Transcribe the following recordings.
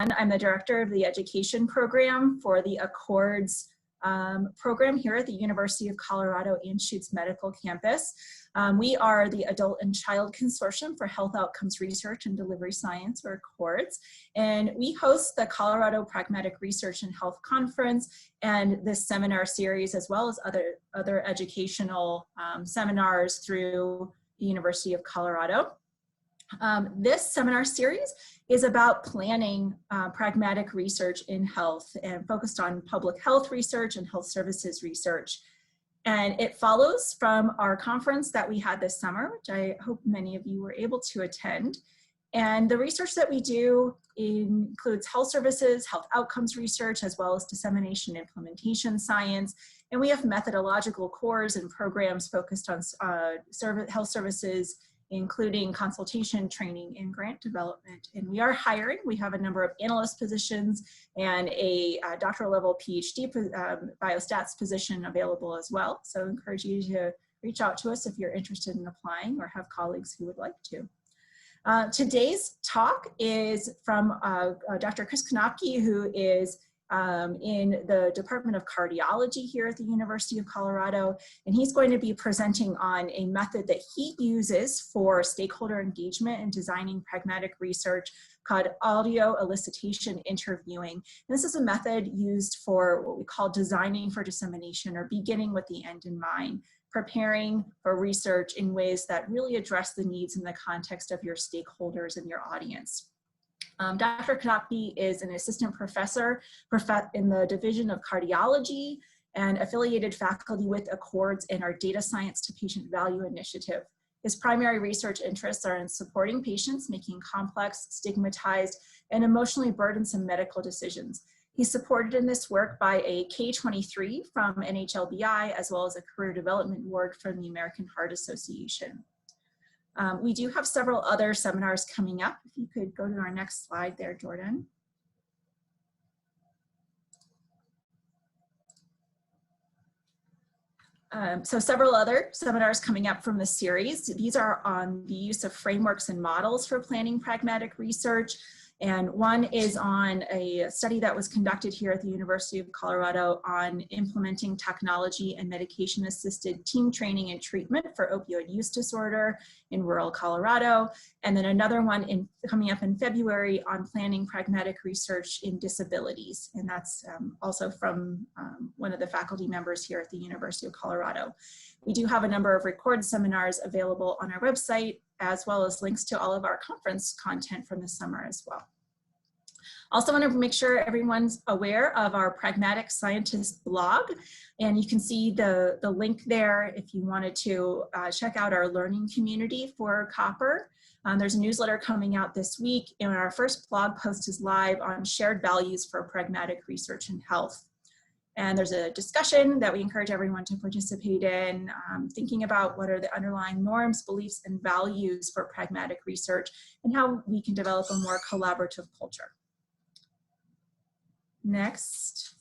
I'm the director of the education program for the Accords program here at the University of Colorado Anschutz Medical Campus. We are the Adult and Child Consortium for Health Outcomes Research and Delivery Science, or Accords, and we host the Colorado Pragmatic Research and Health Conference and this seminar series, as well as other educational seminars through the University of Colorado. This seminar series is about planning pragmatic research in health and focused on public health research and health services research. And it follows from our conference that we had this summer, which I hope many of you were able to attend. And the research that we do includes health services, health outcomes research, as well as dissemination implementation science. And we have methodological cores and programs focused on health services, including consultation, training, and grant development. And we are hiring. We have a number of analyst positions and a doctoral level PhD biostats position available as well. So I encourage you to reach out to us if you're interested in applying or have colleagues who would like to. Today's talk is from Dr. Chris Knoepke, who is in the Department of Cardiology here at the University of Colorado, and he's going to be presenting on a method that he uses for stakeholder engagement and designing pragmatic research called Audioelicitation Interviewing. And this is a method used for what we call designing for dissemination, or beginning with the end in mind, preparing for research in ways that really address the needs in the context of your stakeholders and your audience. Dr. Knoepke is an assistant professor in the Division of Cardiology and affiliated faculty with Accords in our Data Science to Patient Value initiative. His primary research interests are in supporting patients making complex, stigmatized, and emotionally burdensome medical decisions. He's supported in this work by a K-23 from NHLBI, as well as a Career Development Award from the American Heart Association. We do have several other seminars coming up. If you could go to our next slide there, Jordan. So several other seminars coming up from the series. These are on the use of frameworks and models for planning pragmatic research. And one is on a study that was conducted here at the University of Colorado on implementing technology and medication-assisted team training and treatment for opioid use disorder in rural Colorado. And then another one coming up in February on planning pragmatic research in disabilities. And that's also from one of the faculty members here at the University of Colorado. We do have a number of recorded seminars available on our website, as well as links to all of our conference content from the summer as well. Also want to make sure everyone's aware of our Pragmatic Scientist blog, and you can see the link there if you wanted to check out our learning community for COPRH. There's a newsletter coming out this week, and our first blog post is live on shared values for pragmatic research in health. And there's a discussion that we encourage everyone to participate in, thinking about what are the underlying norms, beliefs, and values for pragmatic research, and how we can develop a more collaborative culture. Next.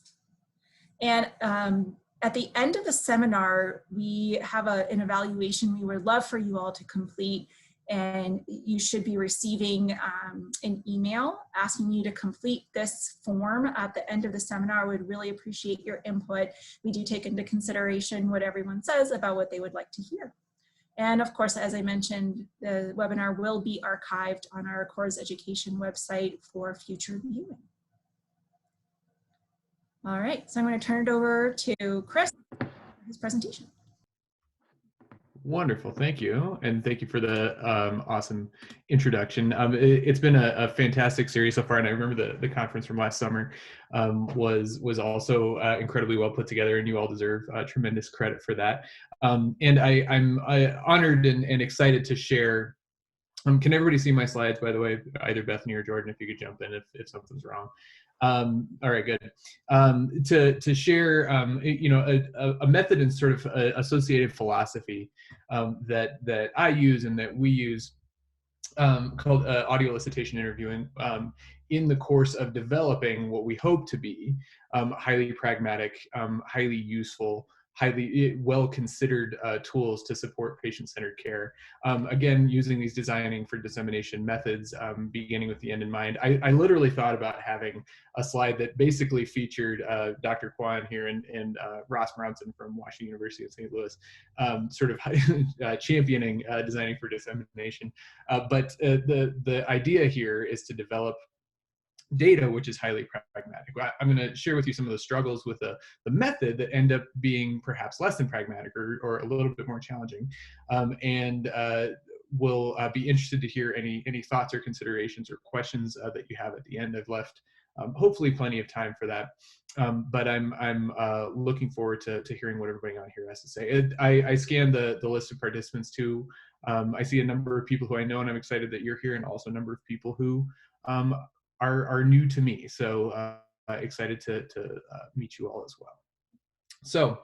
And at the end of the seminar, we have an evaluation we would love for you all to complete. And you should be receiving an email asking you to complete this form at the end of the seminar. We'd really appreciate your input. We do take into consideration what everyone says about what they would like to hear. And of course, as I mentioned, the webinar will be archived on our Accords Education website for future viewing. All right, so I'm going to turn it over to Chris for his presentation. Wonderful, thank you. And thank you for the awesome introduction. It's been a fantastic series so far, and I remember the conference from last summer was also incredibly well put together, and you all deserve tremendous credit for that. And I'm honored and excited to share. Can everybody see my slides, by the way? Either Bethany or Jordan, if you could jump in if something's wrong. All right, good. To share, you know, a method and sort of associated philosophy that I use and that we use called Audioelicitation Interviewing in the course of developing what we hope to be highly pragmatic, highly useful, highly well-considered tools to support patient-centered care. Again, using these designing for dissemination methods, beginning with the end in mind. I literally thought about having a slide that basically featured Dr. Kwan here and Ross Bronson from Washington University in St. Louis, sort of championing designing for dissemination. But the idea here is to develop data which is highly pragmatic. I'm going to share with you some of the struggles with the method that end up being perhaps less than pragmatic or a little bit more challenging, and will be interested to hear any thoughts or considerations or questions that you have at the end. I've left hopefully plenty of time for that, but I'm looking forward to hearing what everybody on here has to say. I scanned the list of participants too. I see a number of people who I know, and I'm excited that you're here, and also a number of people who are new to me. So excited to meet you all as well. So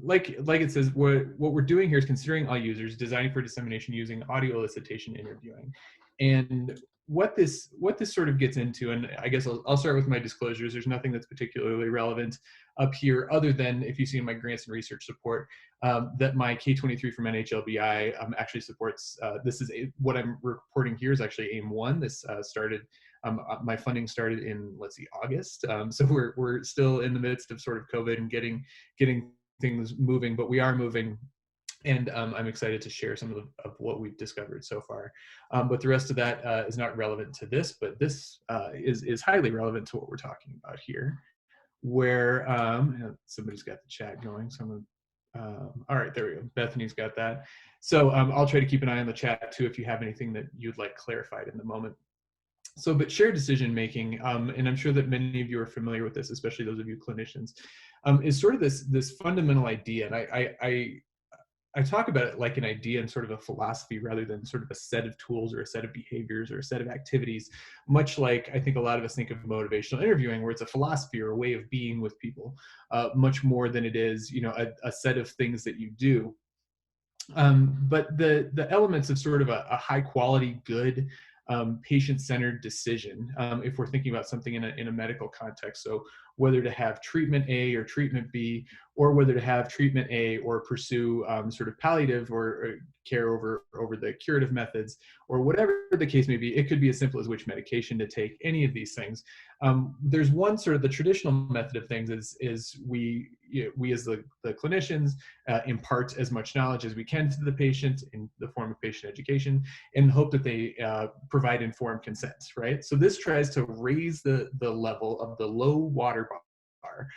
like it says, what we're doing here is considering all users, designing for dissemination using Audioelicitation Interviewing. And what this sort of gets into, and I guess I'll start with my disclosures. There's nothing that's particularly relevant up here other than if you see in my grants and research support that my K-23 from NHLBI actually supports. This is what I'm reporting here is actually AIM-1. This started, my funding started in, let's see, August. So we're still in the midst of sort of COVID and getting things moving, but we are moving. And I'm excited to share some of what we've discovered so far. But the rest of that is not relevant to this, but this is highly relevant to what we're talking about here, where somebody's got the chat going. All right, there we go. Bethany's got that. So I'll try to keep an eye on the chat too if you have anything that you'd like clarified in the moment. So, but shared decision-making, and I'm sure that many of you are familiar with this, especially those of you clinicians, is sort of this fundamental idea. And I talk about it like an idea and sort of a philosophy rather than sort of a set of tools or a set of behaviors or a set of activities, much like I think a lot of us think of motivational interviewing, where it's a philosophy or a way of being with people, much more than it is, you know, a set of things that you do. But the elements of sort of a high quality, good, patient-centered decision, if we're thinking about something in a medical context. So whether to have treatment A or treatment B, or whether to have treatment A or pursue sort of palliative or care over the curative methods, or whatever the case may be. It could be as simple as which medication to take, any of these things. There's one sort of the traditional method of things is we as the clinicians impart as much knowledge as we can to the patient in the form of patient education and hope that they provide informed consent, right? So this tries to raise the level of the low water bar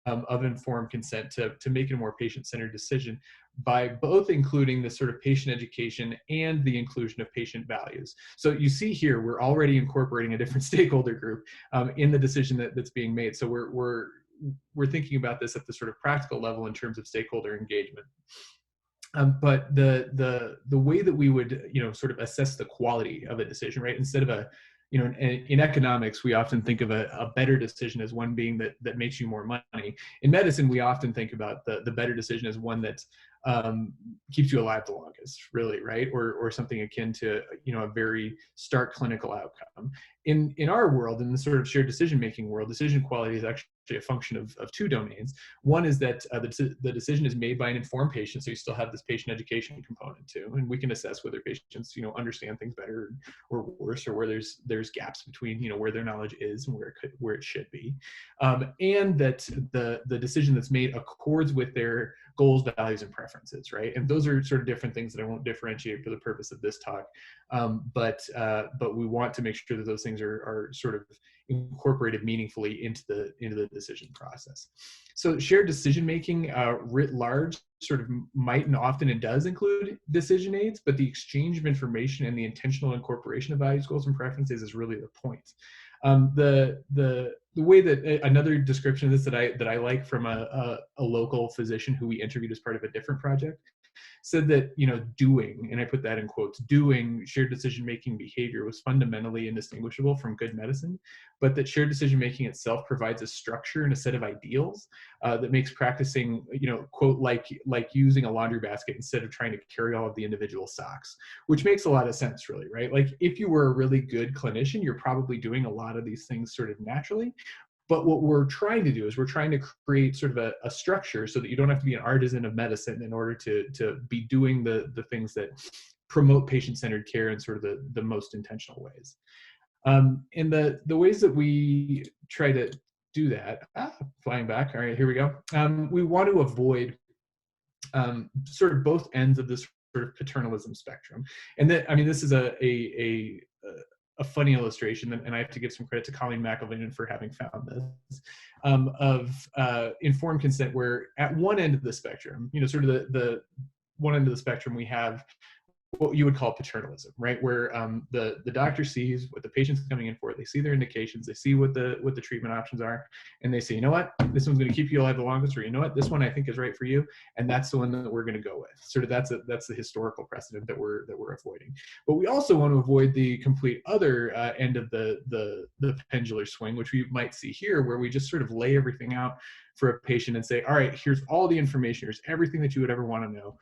of informed consent to make it a more patient-centered decision by both including the sort of patient education and the inclusion of patient values. So you see here, we're already incorporating a different stakeholder group in the decision that's being made. So we're thinking about this at the sort of practical level in terms of stakeholder engagement. But the way that we would, you know, sort of assess the quality of a decision, right? Instead of a, you know, in economics, we often think of a better decision as one being that makes you more money. In medicine, we often think about the better decision as one that keeps you alive the longest, really, right? Or something akin to, you know, a very stark clinical outcome. In our world, in the sort of shared decision-making world, decision quality is actually a function of two domains. One is that the decision is made by an informed patient, so you still have this patient education component too, and we can assess whether patients, you know, understand things better or worse, or where there's gaps between, you know, where their knowledge is and where it should be, and that the decision that's made accords with their goals, values, and preferences, right? And those are sort of different things that I won't differentiate for the purpose of this talk, but we want to make sure that those things are sort of incorporated meaningfully into the decision process. So shared decision making writ large sort of might and often it does include decision aids, but the exchange of information and the intentional incorporation of values, goals, and preferences is really the point. The way that another description of this that I like from a local physician who we interviewed as part of a different project said that, you know, doing, and I put that in quotes, doing shared decision-making behavior was fundamentally indistinguishable from good medicine, but that shared decision-making itself provides a structure and a set of ideals that makes practicing, you know, quote, like using a laundry basket instead of trying to carry all of the individual socks, which makes a lot of sense, really, right? Like if you were a really good clinician, you're probably doing a lot of these things sort of naturally, But what we're trying to do is we're trying to create sort of a structure so that you don't have to be an artisan of medicine in order to be doing the things that promote patient-centered care in sort of the most intentional ways. And the ways that we try to do that, flying back, all right, here we go. We want to avoid sort of both ends of this sort of paternalism spectrum. And that, I mean, this is a funny illustration, and I have to give some credit to Colleen McElveen for having found this, of informed consent, where at one end of the spectrum, you know, sort of the one end of the spectrum, we have what you would call paternalism, right? Where the doctor sees what the patient's coming in for, they see their indications, they see what the treatment options are, and they say, you know what, this one's going to keep you alive the longest, or you know what, this one I think is right for you, and that's the one that we're going to go with. Sort of that's the historical precedent that we're avoiding. But we also want to avoid the complete other end of the pendular swing, which we might see here, where we just sort of lay everything out for a patient and say, all right, here's all the information, here's everything that you would ever want to know,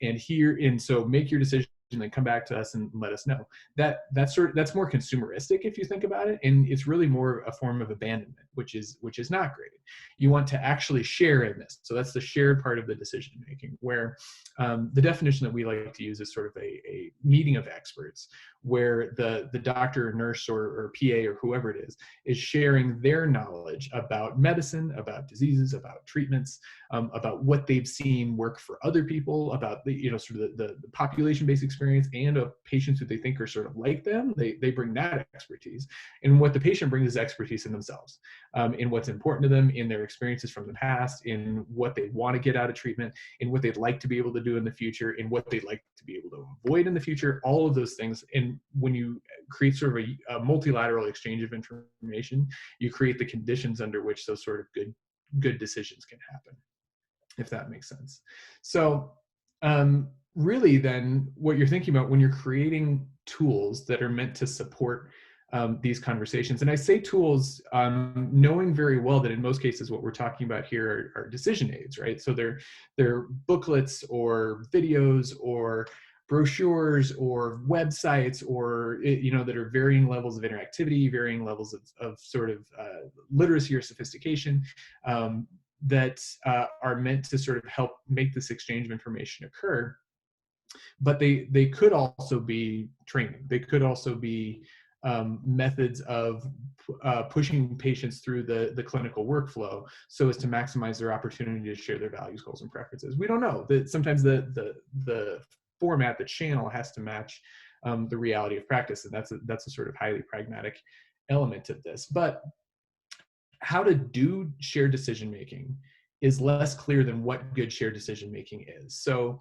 and so make your decision and then come back to us and let us know. That's more consumeristic if you think about it, and it's really more a form of abandonment, which is not great. You want to actually share in this, so that's the shared part of the decision making, where the definition that we like to use is sort of a meeting of experts, where the doctor or nurse or PA or whoever it is sharing their knowledge about medicine, about diseases, about treatments, about what they've seen work for other people, about the, you know, sort of the population-based experience, and of patients who they think are sort of like them. They bring that expertise, and what the patient brings is expertise in themselves, in what's important to them, in their experiences from the past, in what they want to get out of treatment, in what they'd like to be able to do in the future, in what they'd like to be able to avoid in the future, all of those things. And when you create sort of a multilateral exchange of information, you create the conditions under which those sort of good decisions can happen, if that makes sense. So really then what you're thinking about when you're creating tools that are meant to support these conversations, and I say tools, knowing very well that in most cases what we're talking about here are decision aids, right? So they're booklets or videos or brochures or websites, or, you know, that are varying levels of interactivity, varying levels of sort of literacy or sophistication, that are meant to sort of help make this exchange of information occur. But they could also be training. They could also be methods of pushing patients through the clinical workflow so as to maximize their opportunity to share their values, goals, and preferences. We don't know. That sometimes the format, the channel, has to match the reality of practice, and that's a sort of highly pragmatic element of this. But how to do shared decision making is less clear than what good shared decision making is. So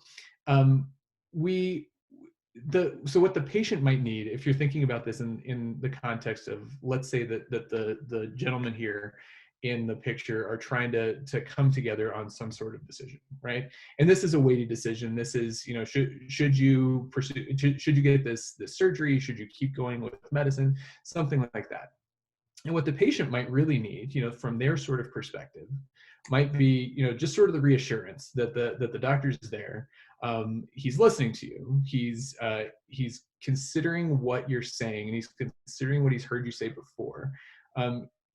so what the patient might need, if you're thinking about this in the context of, let's say that the gentlemen here in the picture are trying to come together on some sort of decision, right? And this is a weighty decision. This is, you know, should you pursue, should you get this surgery? Should you keep going with medicine? Something like that. And what the patient might really need, you know, from their sort of perspective, might be, you know, just sort of the reassurance that the doctor's there. He's listening to you. He's considering what you're saying, and he's considering what he's heard you say before,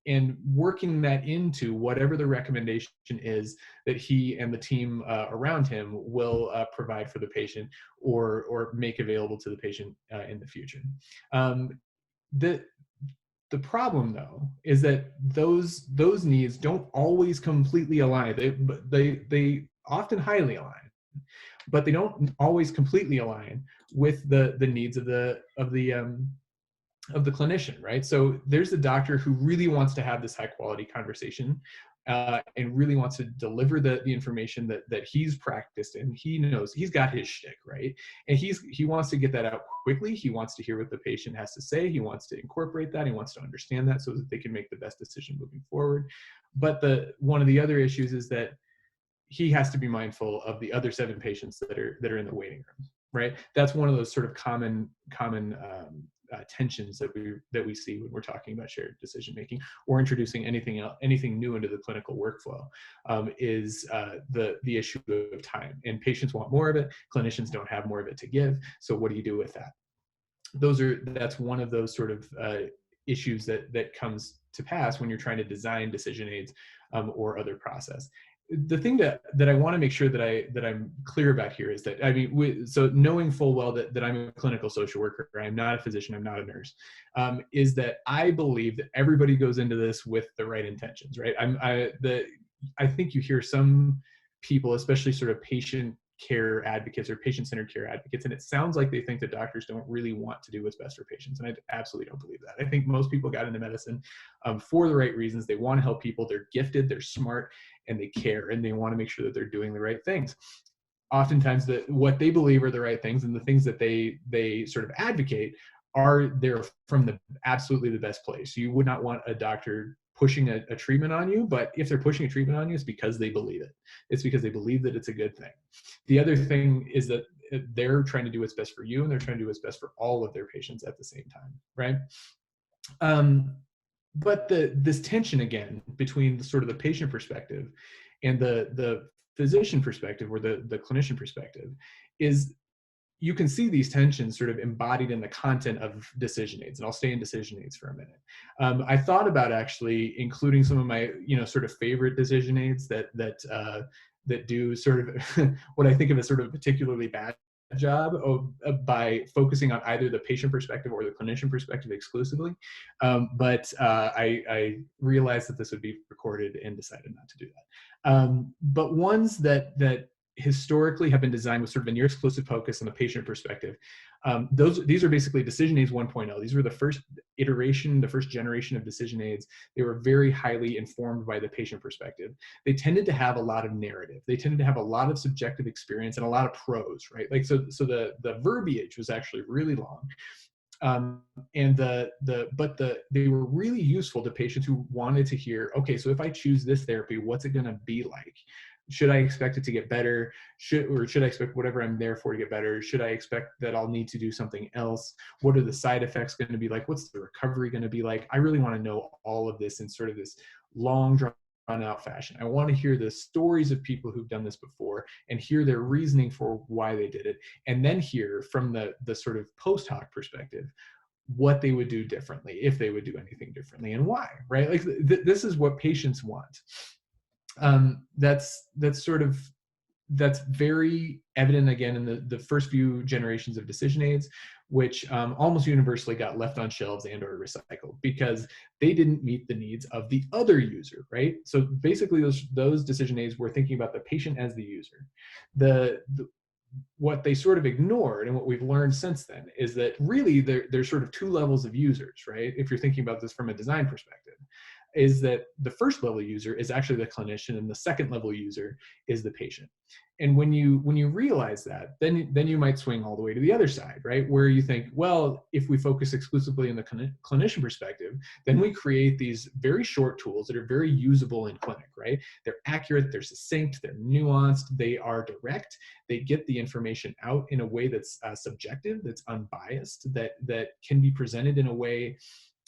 and working that into whatever the recommendation is that he and the team around him will provide for the patient, or make available to the patient in the future. The problem, though, is that those needs don't always completely align. They often highly align, but they don't always completely align with the needs of the clinician, right? So there's a doctor who really wants to have this high quality conversation, and really wants to deliver the information that he's practiced and he knows. He's got his shtick, right? And he wants to get that out quickly. He wants to hear what the patient has to say. He wants to incorporate that. He wants to understand that so that they can make the best decision moving forward. But one of the other issues is that he has to be mindful of the other 7 patients that are in the waiting room, right? That's one of those sort of common tensions that we see when we're talking about shared decision making or introducing anything new into the clinical workflow, is the issue of time. And patients want more of it. Clinicians don't have more of it to give. So what do you do with that? That's one of those sort of issues that comes to pass when you're trying to design decision aids or other process. The thing that I want to make sure that I'm clear about here is that, I mean, so knowing full well that I'm a clinical social worker, I'm not a physician, I'm not a nurse, is that I believe that everybody goes into this with the right intentions, right? I think you hear some people, especially sort of patient care advocates or patient-centered care advocates, and it sounds like they think that doctors don't really want to do what's best for patients, and I absolutely don't believe that. I think most people got into medicine for the right reasons. They want to help people, they're gifted, they're smart, and they care, and they want to make sure that they're doing the right things. Oftentimes what they believe are the right things and the things that they sort of advocate are there from the absolutely the best place. You would not want a doctor pushing a treatment on you, but if they're pushing a treatment on you, it's because they believe it. It's because they believe that it's a good thing. The other thing is that they're trying to do what's best for you, and they're trying to do what's best for all of their patients at the same time, right? But this tension again between the sort of the patient perspective and the physician perspective or the clinician perspective is, you can see these tensions sort of embodied in the content of decision aids, and I'll stay in decision aids for a minute. I thought about actually including some of my, sort of favorite decision aids that do sort of what I think of as sort of a particularly bad job by focusing on either the patient perspective or the clinician perspective exclusively. But I realized that this would be recorded and decided not to do that. But ones that historically have been designed with sort of a near exclusive focus on the patient perspective. These are basically decision aids 1.0. These were the first iteration, the first generation of decision aids. They were very highly informed by the patient perspective. They tended to have a lot of narrative. They tended to have a lot of subjective experience and a lot of prose, right? Like, so the verbiage was actually really long. They were really useful to patients who wanted to hear, okay, so if I choose this therapy, what's it going to be like? Should I expect it to get better? Should I expect whatever I'm there for to get better? Should I expect that I'll need to do something else? What are the side effects going to be like? What's the recovery going to be like? I really want to know all of this in sort of this long drawn out fashion. I want to hear the stories of people who've done this before and hear their reasoning for why they did it. And then hear from the sort of post hoc perspective, what they would do differently, if they would do anything differently, and why, right? Like this is what patients want. That's very evident again in the first few generations of decision aids, which almost universally got left on shelves and or recycled because they didn't meet the needs of the other user, right? So basically those decision aids were thinking about the patient as the user. What they sort of ignored, and what we've learned since then, is that really there's sort of two levels of users, right? If you're thinking about this from a design perspective, is that the first level user is actually the clinician, and the second level user is the patient. And when you realize that, then you might swing all the way to the other side, right? Where you think, well, if we focus exclusively on the clinician perspective, then we create these very short tools that are very usable in clinic, right? They're accurate, they're succinct, they're nuanced, they are direct, they get the information out in a way that's subjective, that's unbiased, that can be presented in a way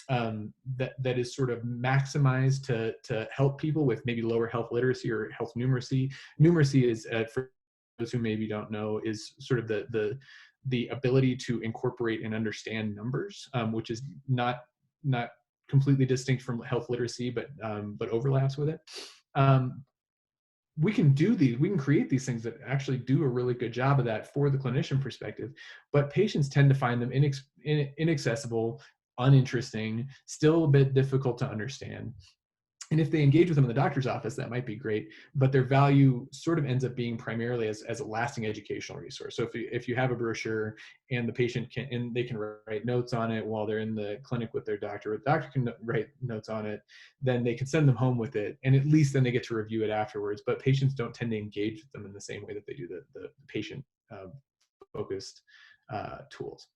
that is sort of maximized to help people with maybe lower health literacy or health numeracy. Numeracy is, for those who maybe don't know, is sort of the ability to incorporate and understand numbers, which is not completely distinct from health literacy, but overlaps with it. We can create these things that actually do a really good job of that for the clinician perspective, but patients tend to find them inaccessible, uninteresting, still a bit difficult to understand. And if they engage with them in the doctor's office, that might be great, but their value sort of ends up being primarily as a lasting educational resource. So if you have a brochure and the patient they can write notes on it while they're in the clinic with their doctor, or the doctor can write notes on it, then they can send them home with it, and at least then they get to review it afterwards. But patients don't tend to engage with them in the same way that they do the patient focused tools.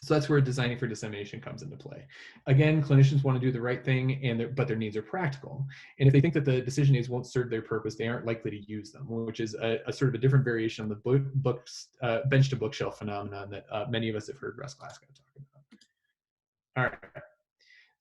So that's where designing for dissemination comes into play. Again, clinicians want to do the right thing, but their needs are practical. And if they think that the decision aids won't serve their purpose, they aren't likely to use them, which is a sort of a different variation on the bench to bookshelf phenomenon that many of us have heard Russ Glasgow talk about. All right.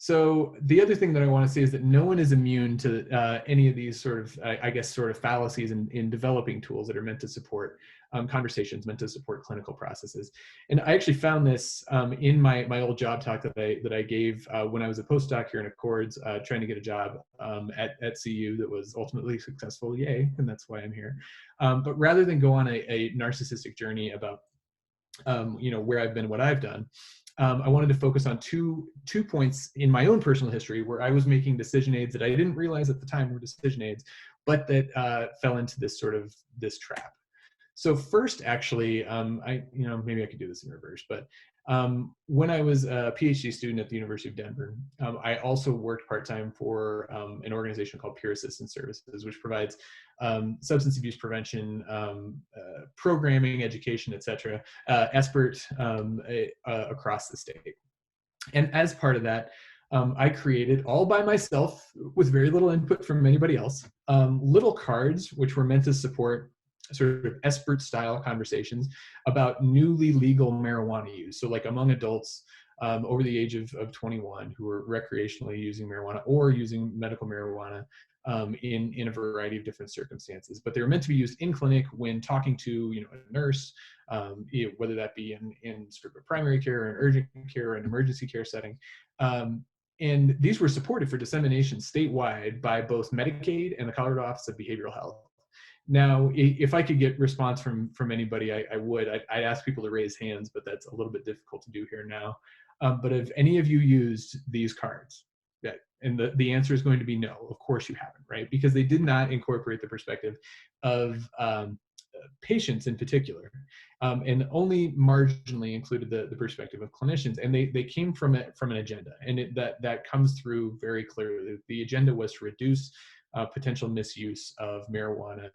So the other thing that I want to say is that no one is immune to any of these sort of, I guess, sort of fallacies in developing tools that are meant to support conversations, meant to support clinical processes. And I actually found this in my old job talk that I gave when I was a postdoc here in Accords, trying to get a job at CU that was ultimately successful, yay, and that's why I'm here. But rather than go on a narcissistic journey about where I've been, what I've done, I wanted to focus on two points in my own personal history where I was making decision aids that I didn't realize at the time were decision aids, but that fell into this trap. So first, actually, maybe I could do this in reverse, but when I was a PhD student at the University of Denver, I also worked part-time for an organization called Peer Assistance Services, which provides substance abuse prevention, programming, education, etc., expert across the state. And as part of that, I created, all by myself, with very little input from anybody else, little cards which were meant to support sort of expert style conversations about newly legal marijuana use. So like among adults over the age of 21 who are recreationally using marijuana or using medical marijuana in a variety of different circumstances. But they were meant to be used in clinic when talking to a nurse, whether that be in sort of a primary care or an urgent care or an emergency care setting. And these were supported for dissemination statewide by both Medicaid and the Colorado Office of Behavioral Health. Now, if I could get response from anybody, I would. I'd ask people to raise hands, but that's a little bit difficult to do here now. But have any of you used these cards? Yeah, and the answer is going to be no. Of course you haven't, right? Because they did not incorporate the perspective of patients in particular, and only marginally included the perspective of clinicians. And they came from an agenda, and that comes through very clearly. The agenda was to reduce potential misuse of marijuana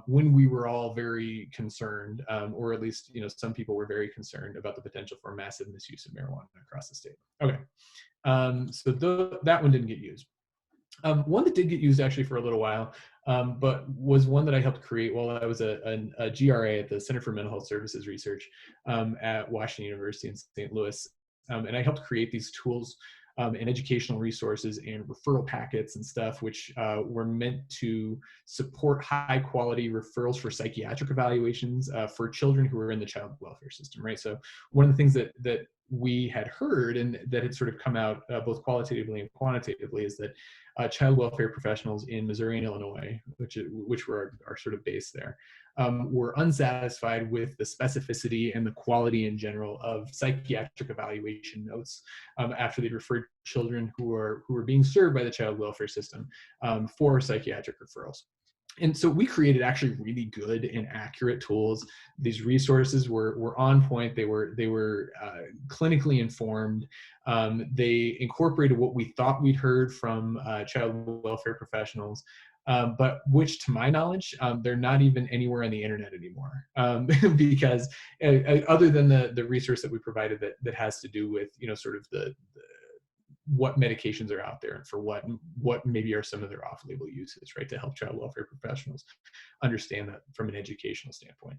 when we were all very concerned, or at least some people were very concerned about the potential for massive misuse of marijuana across the state. Okay, so that one didn't get used. One that did get used actually for a little while, but was one that I helped create while I was a GRA at the Center for Mental Health Services Research at Washington University in St. Louis. And I helped create these tools and educational resources and referral packets and stuff, which were meant to support high quality referrals for psychiatric evaluations for children who are in the child welfare system, right? So one of the things that we had heard and that had sort of come out both qualitatively and quantitatively is that child welfare professionals in Missouri and Illinois, which were our sort of base there, were unsatisfied with the specificity and the quality in general of psychiatric evaluation notes after they'd referred children who were being served by the child welfare system for psychiatric referrals. And so we created actually really good and accurate tools. These resources were on point. They were clinically informed. They incorporated what we thought we'd heard from child welfare professionals, but which, to my knowledge, they're not even anywhere on the internet anymore, because other than the resource that we provided that has to do with sort of the what medications are out there and for what maybe are some of their off-label uses, right, to help child welfare professionals understand that from an educational standpoint.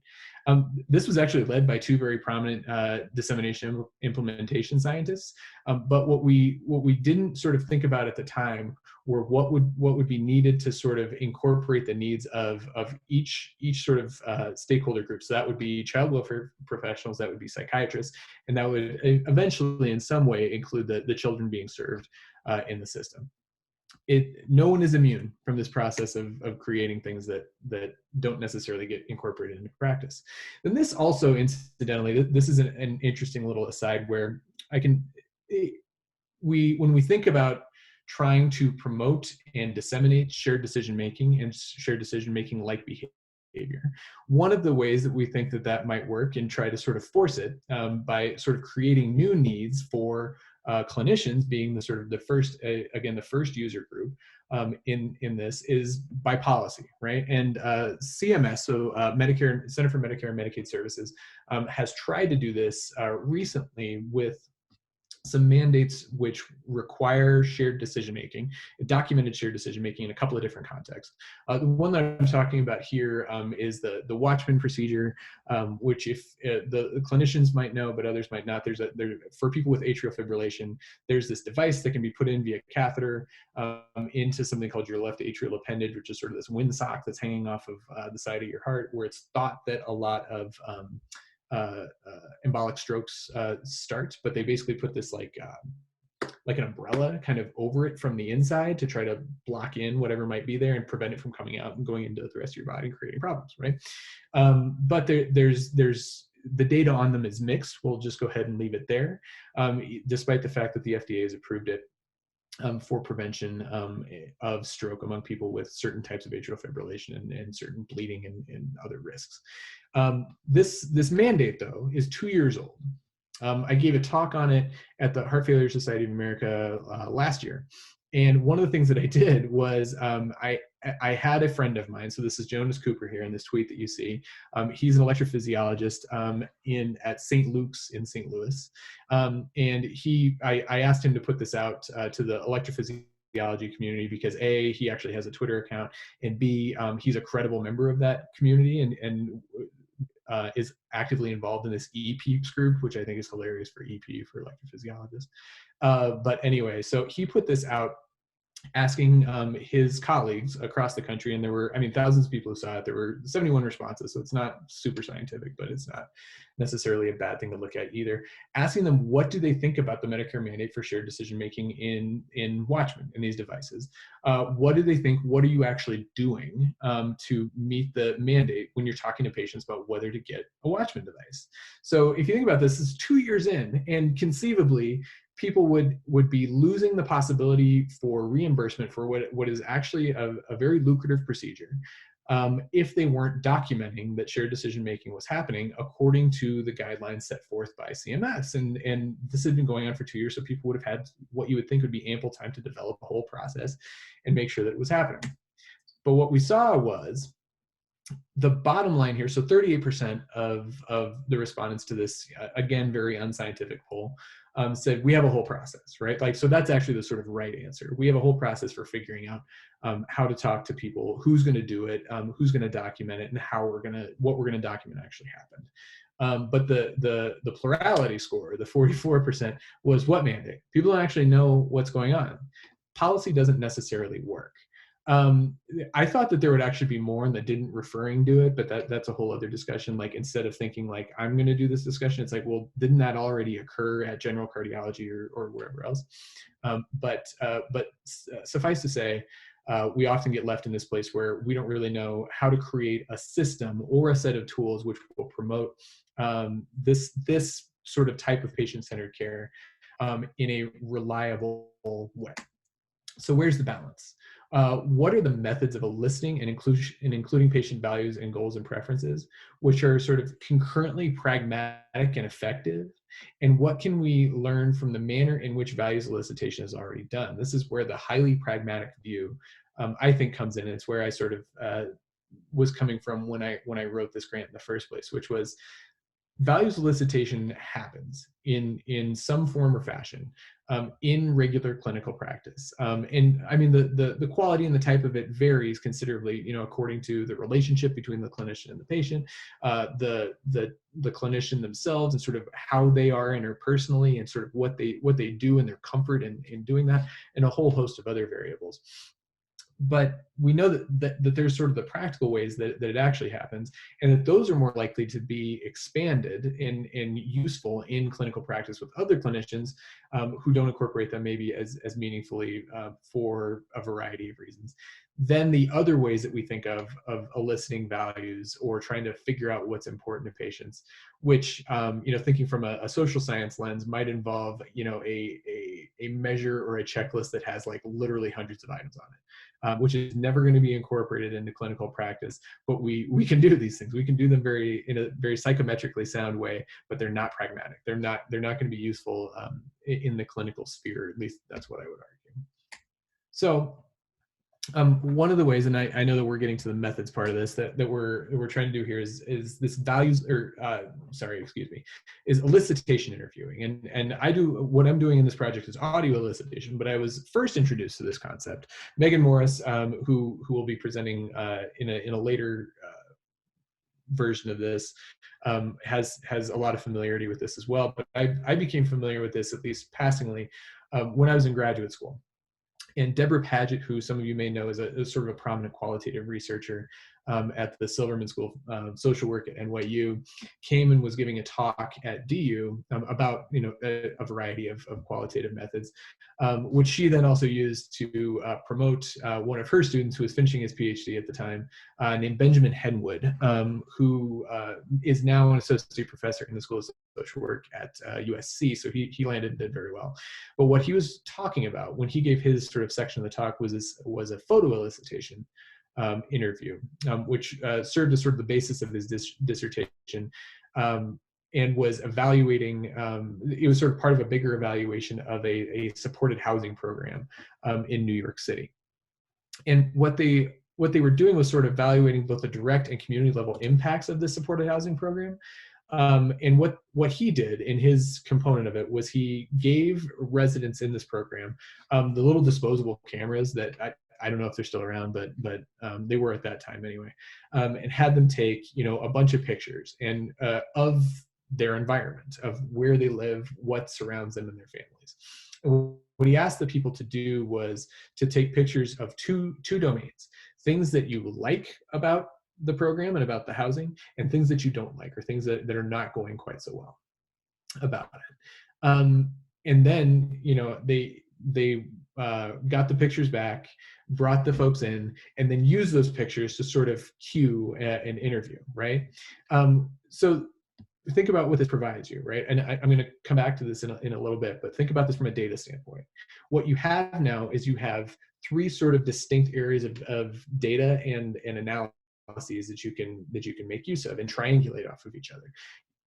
This was actually led by two very prominent dissemination implementation scientists, but what we didn't sort of think about at the time were what would be needed to sort of incorporate the needs of each sort of stakeholder group. So that would be child welfare professionals, that would be psychiatrists, and that would eventually in some way include the children being served in the system. No one is immune from this process of creating things that don't necessarily get incorporated into practice. And this also, incidentally, this is an interesting little aside where when we think about trying to promote and disseminate shared decision-making and shared decision-making like behavior, one of the ways that we think that might work and try to sort of force it by sort of creating new needs for clinicians being the first user group in this is by policy, right? And CMS, so Medicare, Center for Medicare and Medicaid Services, has tried to do this recently with some mandates which require shared decision-making, documented shared decision-making in a couple of different contexts. The one that I'm talking about here is the Watchman procedure, which if the clinicians might know, but others might not. For people with atrial fibrillation, there's this device that can be put in via catheter into something called your left atrial appendage, which is sort of this windsock that's hanging off of the side of your heart, where it's thought that a lot of embolic strokes start, but they basically put this like an umbrella kind of over it from the inside to try to block in whatever might be there and prevent it from coming out and going into the rest of your body and creating problems, right? But there's the data on them is mixed. We'll just go ahead and leave it there, despite the fact that the FDA has approved it for prevention of stroke among people with certain types of atrial fibrillation and certain bleeding and other risks. This mandate, though, is 2 years old. I gave a talk on it at the Heart Failure Society of America last year. And one of the things that I did was I had a friend of mine. So this is Jonas Cooper here in this tweet that you see. He's an electrophysiologist at St. Luke's in St. Louis. And I asked him to put this out to the electrophysiology community because A, he actually has a Twitter account, and B, he's a credible member of that community and is actively involved in this EP group, which I think is hilarious for EP, for electrophysiologists. But anyway, so he put this out asking his colleagues across the country, and there were, thousands of people who saw it. There were 71 responses, so it's not super scientific, but it's not necessarily a bad thing to look at either. Asking them, what do they think about the Medicare mandate for shared decision-making in Watchman, in these devices? What do they think? What are you actually doing to meet the mandate when you're talking to patients about whether to get a Watchman device? So if you think about this is 2 years in, and conceivably, people would be losing the possibility for reimbursement for what is actually a very lucrative procedure if they weren't documenting that shared decision-making was happening according to the guidelines set forth by CMS. And this had been going on for 2 years, so people would have had what you would think would be ample time to develop a whole process and make sure that it was happening. But what we saw was the bottom line here, so 38% of the respondents to this, again, very unscientific poll, said we have a whole process, right? Like, so that's actually the sort of right answer. We have a whole process for figuring out how to talk to people, who's going to do it, who's going to document it, and what we're going to document actually happened. But the plurality score, the 44%, was what mandate? People don't actually know what's going on. Policy doesn't necessarily work. I thought that there would actually be more and that didn't referring to it, but that's a whole other discussion. Like, instead of thinking like, I'm going to do this discussion, it's like, well, didn't that already occur at general cardiology or wherever else? But suffice to say, we often get left in this place where we don't really know how to create a system or a set of tools which will promote this sort of type of patient-centered care in a reliable way. So where's the balance? What are the methods of eliciting and including patient values and goals and preferences, which are sort of concurrently pragmatic and effective? And what can we learn from the manner in which values elicitation is already done? This is where the highly pragmatic view, I think, comes in. It's where I sort of was coming from when I wrote this grant in the first place, which was values elicitation happens in some form or fashion in regular clinical practice. And I mean, the quality and the type of it varies considerably, according to the relationship between the clinician and the patient, the clinician themselves, and sort of how they are interpersonally, and sort of what they do and their comfort in doing that, and a whole host of other variables. But we know that there's sort of the practical ways that it actually happens, and that those are more likely to be expanded and useful in clinical practice with other clinicians who don't incorporate them maybe as meaningfully for a variety of reasons. Then the other ways that we think of eliciting values or trying to figure out what's important to patients, which thinking from a social science lens might involve a measure or a checklist that has like literally hundreds of items on it, which is never going to be incorporated into clinical practice. But we can do these things. We can do them in a very psychometrically sound way, but they're not pragmatic. They're not going to be useful in the clinical sphere. At least that's what I would argue. So One of the ways, and I know that we're getting to the methods part of this, that we're trying to do here is this values, or sorry, excuse me, is elicitation interviewing. And what I'm doing in this project is audio elicitation, but I was first introduced to this concept. Megan Morris, who will be presenting in a later version of this, has a lot of familiarity with this as well. But I became familiar with this, at least passingly, when I was in graduate school. And Deborah Paget, who some of you may know is sort of a prominent qualitative researcher at the Silverman School of Social Work at NYU, came and was giving a talk at DU about a variety of qualitative methods, which she then also used to promote one of her students who was finishing his PhD at the time, named Benjamin Henwood, who is now an associate professor in the School of Social Work at USC. So he landed and did very well. But what he was talking about when he gave his sort of section of the talk was a photoelicitation interview, which served as sort of the basis of his dissertation, and was evaluating, it was sort of part of a bigger evaluation of a supported housing program in New York City. And what they were doing was sort of evaluating both the direct and community level impacts of the supported housing program. And what he did in his component of it was he gave residents in this program the little disposable cameras that I don't know if they're still around, but they were at that time anyway, and had them take a bunch of pictures and of their environment, of where they live, what surrounds them and their families. And what he asked the people to do was to take pictures of two domains: things that you like about the program and about the housing, and things that you don't like, or things that are not going quite so well about it. And then they got the pictures back, brought the folks in, and then used those pictures to sort of cue an interview, right? So think about what this provides you, right? And I'm going to come back to this in a little bit, but think about this from a data standpoint. What you have now is you have three sort of distinct areas of data and analysis that you can make use of and triangulate off of each other.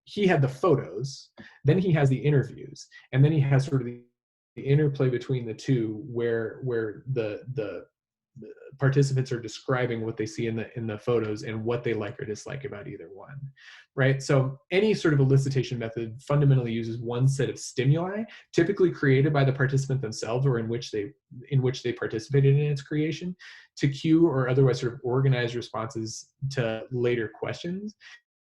He had the photos, then he has the interviews, and then he has sort of the interplay between the two, where the participants are describing what they see in the photos and what they like or dislike about either one, right? So any sort of elicitation method fundamentally uses one set of stimuli, typically created by the participant themselves or in which they participated in its creation, to cue or otherwise sort of organize responses to later questions.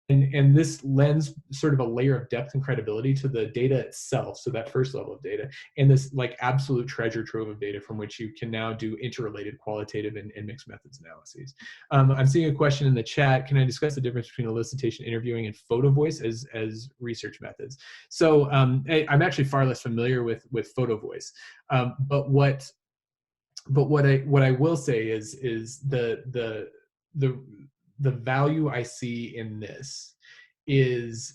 And this lends sort of a layer of depth and credibility to the data itself, so that first level of data, and this like absolute treasure trove of data from which you can now do interrelated qualitative and mixed methods analyses. I'm seeing a question in the chat: can I discuss the difference between elicitation interviewing and Photovoice as research methods? So I'm actually far less familiar with Photovoice, but what I will say is the value I see in this is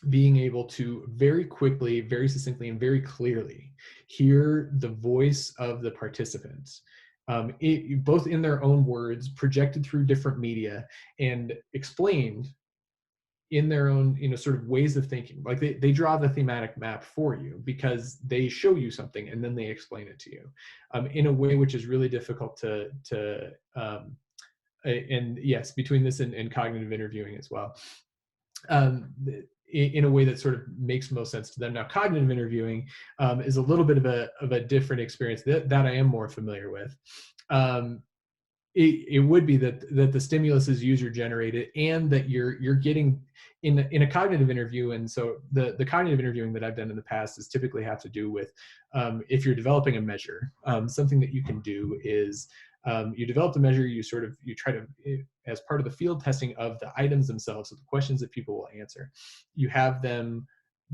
being able to very quickly, very succinctly, and very clearly hear the voice of the participants, both in their own words, projected through different media, and explained in their own sort of ways of thinking. Like they draw the thematic map for you because they show you something and then they explain it to you in a way which is really difficult to and yes, between this and cognitive interviewing as well, in a way that sort of makes most sense to them. Now, cognitive interviewing is a little bit of a different experience that I am more familiar with. It would be that the stimulus is user generated, and that you're getting in a cognitive interview. And so the cognitive interviewing that I've done in the past is typically have to do with if you're developing a measure, something that you can do is you develop the measure, you try to, as part of the field testing of the items themselves, so the questions that people will answer, you have them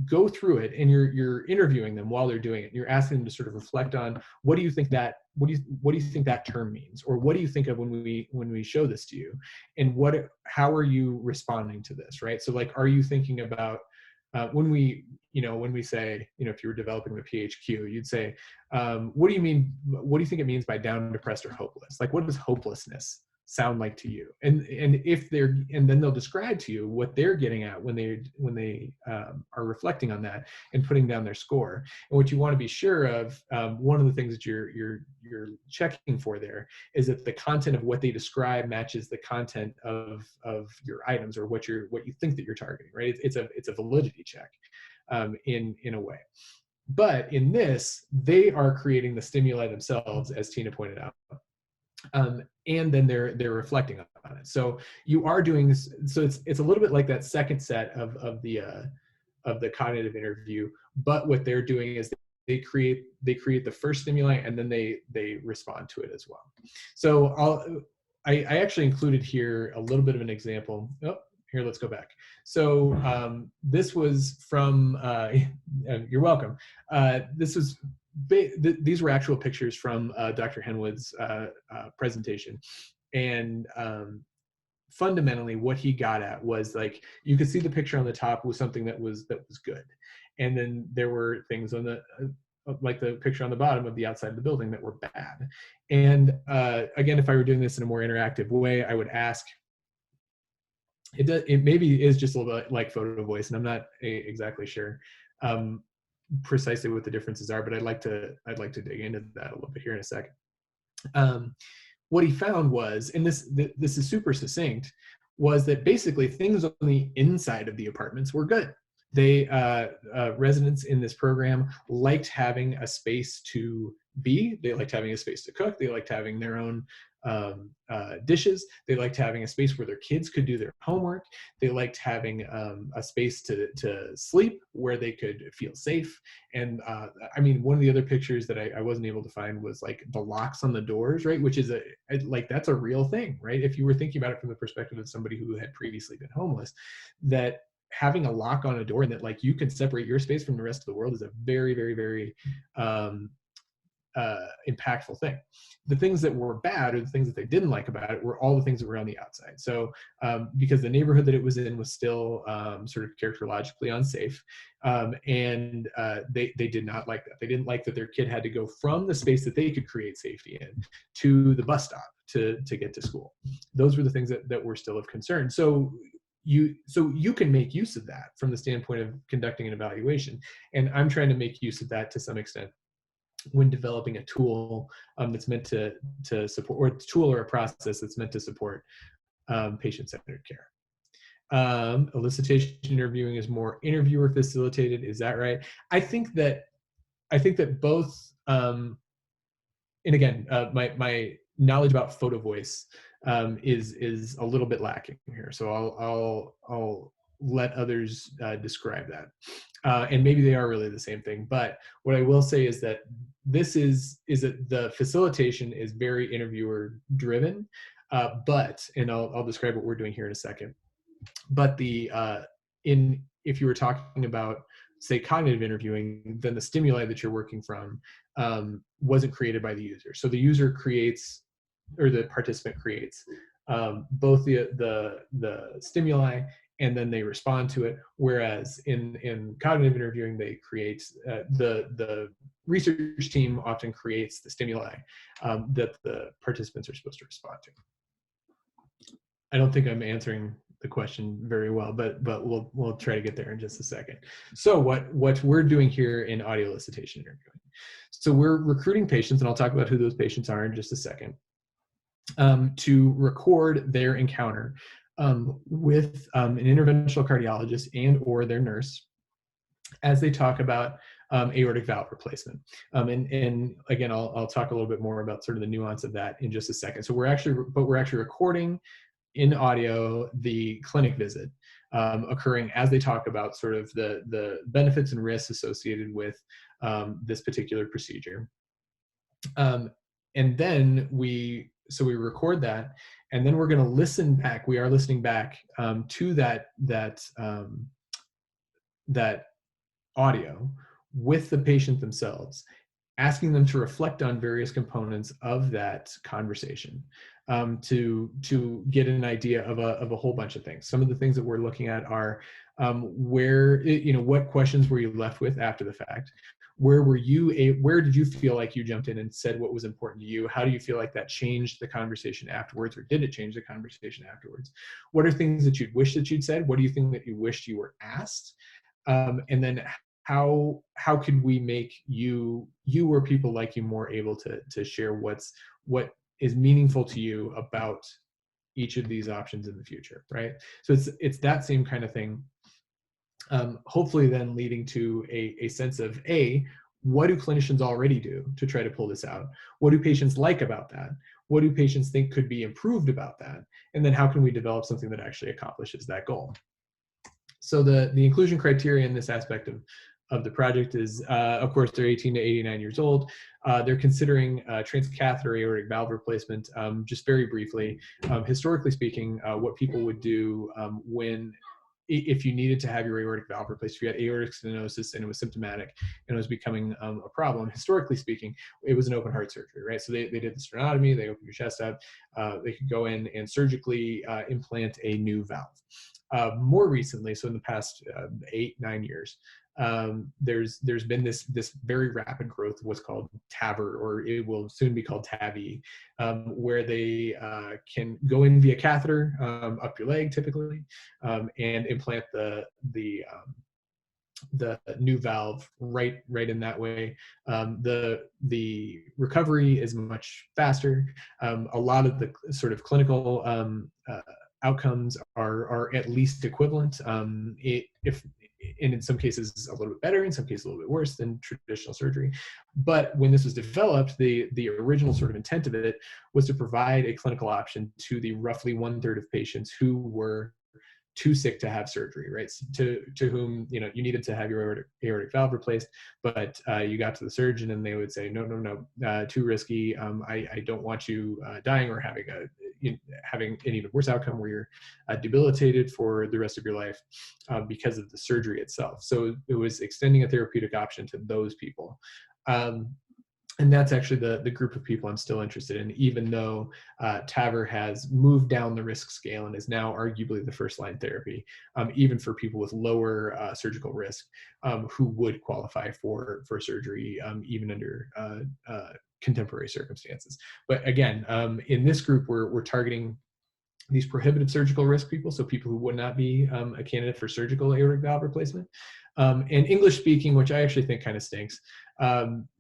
go through it, and you're interviewing them while they're doing it. You're asking them to sort of reflect on what do you think that term means, or what do you think of when we show this to you, and how are you responding to this, right? So like, are you thinking about when we say, if you were developing the PHQ, you'd say, what do you think it means by down, depressed, or hopeless? Like, what does hopelessness sound like to you? And then they'll describe to you what they're getting at when they are reflecting on that and putting down their score. And what you want to be sure of, one of the things that you're checking for there is that the content of what they describe matches the content of your items, or what you think that you're targeting, right? It's a validity check, in a way. But in this, they are creating the stimuli themselves, as Tina pointed out. And then they're reflecting on it. So you are doing this. So it's a little bit like that second set of the cognitive interview. But what they're doing is they create the first stimuli, and then they respond to it as well. So I actually included here a little bit of an example. Oh, here, let's go back. So this was from, you're welcome. These were actual pictures from Dr. Henwood's presentation. And fundamentally what he got at was, like, you could see the picture on the top was something that was good. And then there were things on the, like the picture on the bottom of the outside of the building, that were bad. And again, if I were doing this in a more interactive way, I would ask, it maybe is just a little bit like Photovoice, and I'm not exactly sure precisely what the differences are, but I'd like to dig into that a little bit here in a second. What he found was, and this is super succinct, was that basically things on the inside of the apartments were good. They residents in this program liked having a space to be. They liked having a space to cook. They liked having their own dishes. They liked having a space where their kids could do their homework. They liked having a space to sleep, where they could feel safe. And I mean, one of the other pictures that I wasn't able to find was like the locks on the doors, right? Which is that's a real thing, right? If you were thinking about it from the perspective of somebody who had previously been homeless, that having a lock on a door, and that like you can separate your space from the rest of the world, is a very, very, very impactful thing. The things that were bad, or the things that they didn't like about it, were all the things that were on the outside. So because the neighborhood that it was in was still sort of characterologically unsafe, and they did not like that. They didn't like that their kid had to go from the space that they could create safety in to the bus stop to get to school. Those were the things that were still of concern. So you can make use of that from the standpoint of conducting an evaluation. And I'm trying to make use of that to some extent when developing a tool that's meant to support, or a tool or a process that's meant to support patient-centered care. Elicitation interviewing is more interviewer facilitated. Is that right? I think that both, and again, my knowledge about Photovoice is a little bit lacking here. So I'll let others describe that. And maybe they are really the same thing. But what I will say is that this is that the facilitation is very interviewer driven, and I'll describe what we're doing here in a second. But if you were talking about, say, cognitive interviewing, then the stimuli that you're working from wasn't created by the user. So the user creates, or the participant creates, both the stimuli, and then they respond to it. Whereas in cognitive interviewing, they create, the research team often creates the stimuli that the participants are supposed to respond to. I don't think I'm answering the question very well, but we'll try to get there in just a second. So what we're doing here in Audioelicitation interviewing. So we're recruiting patients, and I'll talk about who those patients are in just a second, to record their encounter with an interventional cardiologist and or their nurse as they talk about aortic valve replacement. And again, I'll talk a little bit more about sort of the nuance of that in just a second. So we're actually recording in audio the clinic visit occurring as they talk about sort of the benefits and risks associated with this particular procedure. And then we record that, and then we're going to listen back. We are listening back to that audio with the patient themselves, asking them to reflect on various components of that conversation, to get an idea of a whole bunch of things. Some of the things that we're looking at are what questions were you left with after the fact? Where were you, where did you feel like you jumped in and said what was important to you? How do you feel like that changed the conversation afterwards, or did it change the conversation afterwards? What are things that you'd wish that you'd said? What do you think that you wished you were asked? And then how could we make you or people like you more able to share what is meaningful to you about each of these options in the future, right? So it's that same kind of thing. Hopefully then leading to a sense of, what do clinicians already do to try to pull this out? What do patients like about that? What do patients think could be improved about that? And then how can we develop something that actually accomplishes that goal? So the inclusion criteria in this aspect of the project is, of course, they're 18 to 89 years old. They're considering transcatheter aortic valve replacement. Just very briefly, historically speaking, what people would do if you needed to have your aortic valve replaced, if you had aortic stenosis and it was symptomatic and it was becoming a problem, historically speaking, it was an open heart surgery, right? So they did the sternotomy, they opened your chest up, they could go in and surgically implant a new valve. More recently, so in the past 8-9 years, there's been this very rapid growth of what's called TAVR, or it will soon be called TAVI, where they can go in via catheter up your leg typically, and implant the new valve right in that way. The recovery is much faster. A lot of the sort of clinical outcomes are at least equivalent. And in some cases a little bit better, in some cases a little bit worse than traditional surgery. But when this was developed, the original sort of intent of it was to provide a clinical option to the roughly 1/3 of patients who were too sick to have surgery, right? To whom, you needed to have your aortic valve replaced, but you got to the surgeon and they would say, no, too risky. I don't want you dying or having an even worse outcome where you're debilitated for the rest of your life because of the surgery itself. So it was extending a therapeutic option to those people. And that's actually the group of people I'm still interested in, even though TAVR has moved down the risk scale and is now arguably the first line therapy, even for people with lower surgical risk who would qualify for surgery, even under contemporary circumstances. But again, in this group, we're targeting these prohibitive surgical risk people, so people who would not be a candidate for surgical aortic valve replacement. And English speaking, which I actually think kind of stinks,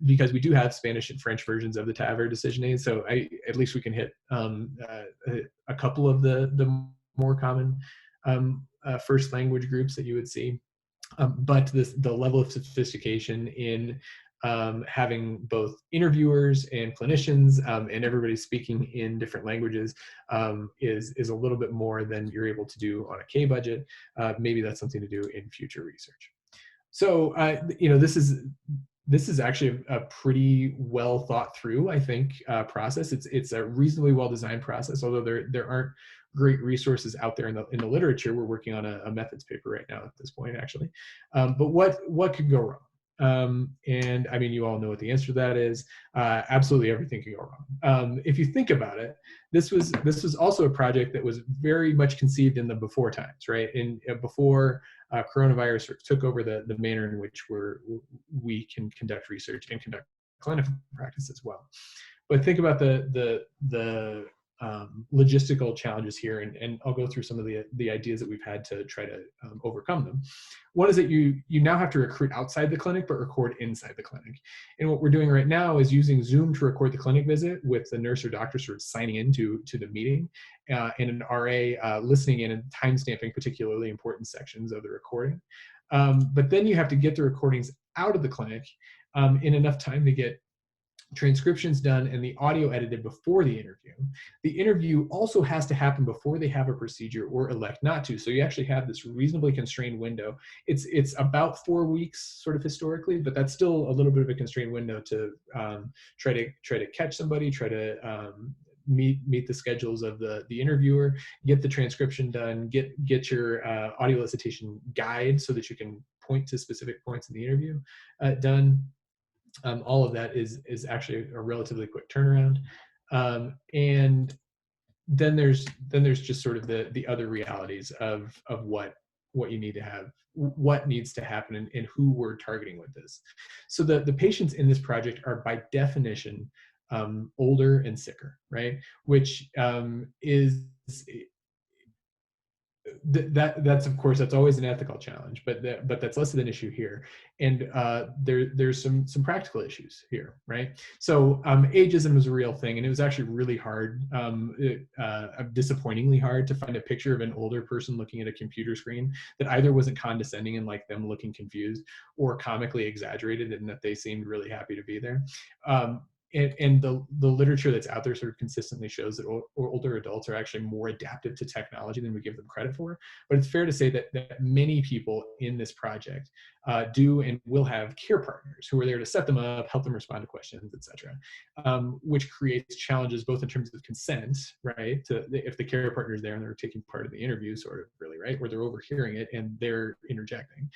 because we do have Spanish and French versions of the TAVR decision aid, so at least we can hit a couple of the more common first language groups that you would see. But the level of sophistication in having both interviewers and clinicians and everybody speaking in different languages is a little bit more than you're able to do on a K budget. Maybe that's something to do in future research. So this is actually a pretty well thought through, I think, process. It's a reasonably well designed process, although there aren't great resources out there in the literature. We're working on a methods paper right now at this point, actually. But what could go wrong? And I mean, you all know what the answer to that is. Absolutely everything can go wrong. If you think about it, this was also a project that was very much conceived in the before times, right? Before coronavirus sort of took over the manner in which we can conduct research and conduct clinical practice as well. But think about the logistical challenges here, and I'll go through some of the ideas that we've had to try to overcome them. One is that you now have to recruit outside the clinic, but record inside the clinic. And what we're doing right now is using Zoom to record the clinic visit with the nurse or doctor sort of signing into the meeting, and an RA listening in and timestamping particularly important sections of the recording. But then you have to get the recordings out of the clinic in enough time to get transcriptions done and the audio edited before the interview. The interview also has to happen before they have a procedure or elect not to. So you actually have this reasonably constrained window. It's about 4 weeks sort of historically, but that's still a little bit of a constrained window to try to catch somebody, try to meet the schedules of the interviewer, get the transcription done, get your audio elicitation guide so that you can point to specific points in the interview done. All of that is actually a relatively quick turnaround, and then there's just sort of the other realities of what what you need to have, what needs to happen, and who we're targeting with this. So the patients in this project are by definition older and sicker, right? Which is that's of course, that's always an ethical challenge, but that's less of an issue here. And there's some practical issues here, right? So ageism is a real thing, and it was actually really hard, disappointingly hard, to find a picture of an older person looking at a computer screen that either wasn't condescending and like them looking confused, or comically exaggerated and that they seemed really happy to be there. And the literature that's out there sort of consistently shows that older adults are actually more adaptive to technology than we give them credit for. But it's fair to say that many people in this project do and will have care partners who are there to set them up, help them respond to questions, etc., which creates challenges both in terms of consent, right? If the care partner is there and they're taking part of the interview, sort of, really, right? Or they're overhearing it and they're interjecting.